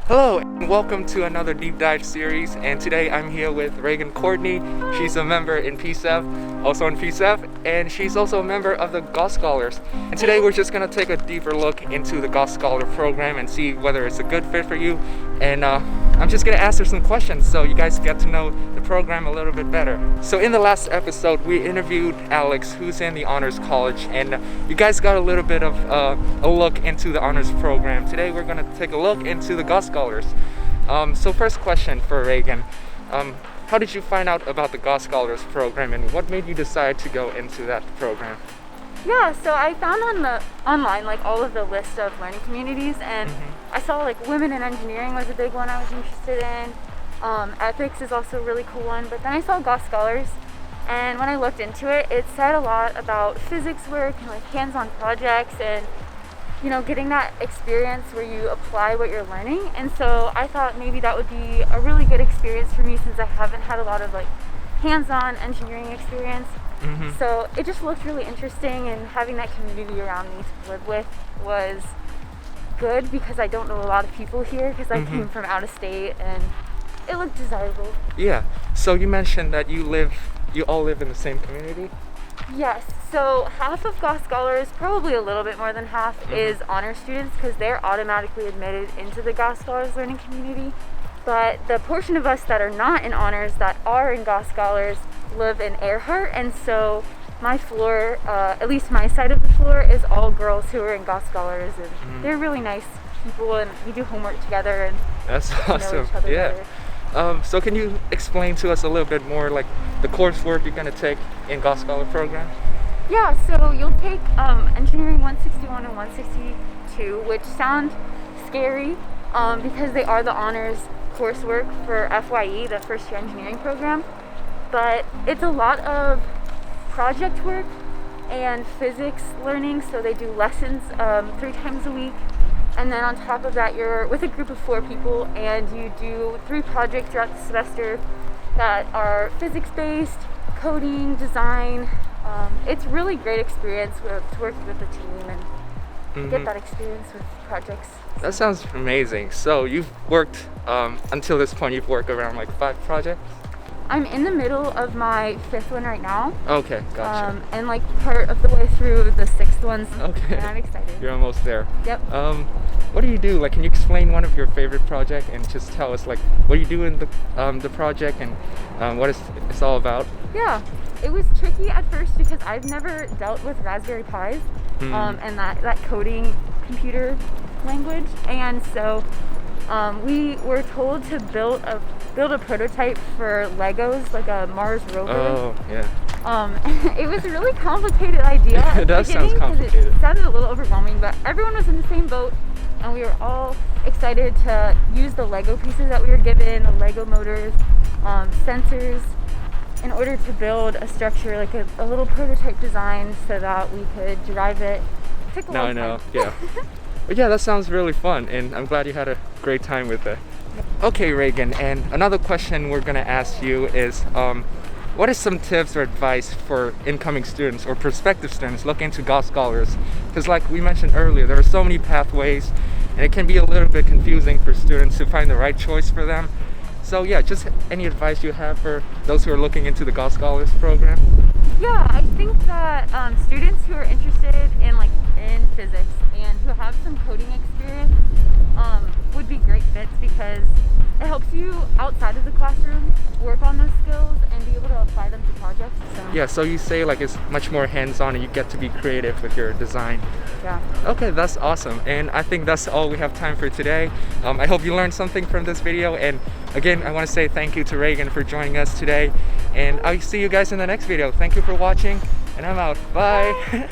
Hello and welcome to another deep dive series, and today I'm here with Reagan Courtney. She's a member in PSEF, also in PSEF, and she's also a member of the Goss Scholars. And today we're just going to take a deeper look into the Goss Scholar program and see whether it's a good fit for you. And I'm just going to ask her some questions so you guys get to know the program a little bit better. So in the last episode we interviewed Alex, who's in the Honors College, and you guys got a little bit of a look into the Honors program. Today we're going to take a look into the Goss Scholars. So first question for Reagan, how did you find out about the Goss Scholars program and what made you decide to go into that program? Yeah, so I found online like all of the list of learning communities, and I saw like women in engineering was a big one I was interested in. Ethics is also a really cool one, but then I saw Goss Scholars, and when I looked into it, it said a lot about physics work and like hands-on projects and getting that experience where you apply what you're learning. And so I thought maybe that would be a really good experience for me since I haven't had a lot of like hands-on engineering experience. So it just looked really interesting, and having that community around me to live with was good because I don't know a lot of people here because I came from out of state, and it looked desirable. Yeah, so you mentioned that you all live in the same community? Yes, so half of Goss Scholars, probably a little bit more than half, is honor students because they're automatically admitted into the Goss Scholars Learning Community. But the portion of us that are not in honors, that are in Goss Scholars, live in Earhart, and so my floor, at least my side of the floor, is all girls who are in Goss Scholars, and they're really nice people, and we do homework together and That's awesome. know each other better. So can you explain to us a little bit more like the coursework you're going to take in Goss Scholar program? Yeah, so you'll take Engineering 161 and 162, which sound scary because they are the honors coursework for FYE, the first year engineering program. But it's a lot of project work and physics learning, so they do lessons 3 times a week. And then on top of that, you're with a group of 4 people, and you do 3 projects throughout the semester that are physics-based, coding, design. It's really great experience to work with a team and get that experience with projects. That sounds amazing. So you've worked, until this point, you've worked around like 5 projects? I'm in the middle of my 5th one right now. Okay, gotcha. And like part of the way through the 6th ones. Okay. And I'm excited. You're almost there. Yep. What do you do? Like, can you explain one of your favorite projects and just tell us like what you do in the project and what it's all about? Yeah, it was tricky at first because I've never dealt with Raspberry Pis and that coding computer language, and so we were told to build a prototype for Legos, like a Mars rover. Oh, yeah. It was a really complicated idea at the It does beginning sound complicated. it sounded a little overwhelming, but everyone was in the same boat, and we were all excited to use the Lego pieces that we were given, the Lego motors, sensors, in order to build a structure, like a little prototype design so that we could drive it. Took a long time. Yeah. But yeah, that sounds really fun, and I'm glad you had a great time with it. Okay, Reagan, and another question we're going to ask you is, what are some tips or advice for incoming students or prospective students looking into Goss Scholars? Because like we mentioned earlier, there are so many pathways, and it can be a little bit confusing for students to find the right choice for them. So yeah, just any advice you have for those who are looking into the Goss Scholars program? Yeah, I think that students who are interested in physics and who have some coding experience would be great fits because it helps you outside of the classroom work on those skills and be able to apply them to projects. Yeah, so you say like it's much more hands-on and you get to be creative with your design. Yeah. Okay, that's awesome. And I think that's all we have time for today. I hope you learned something from this video. And again, I want to say thank you to Reagan for joining us today. And I'll see you guys in the next video. Thank you for watching, and I'm out. Bye.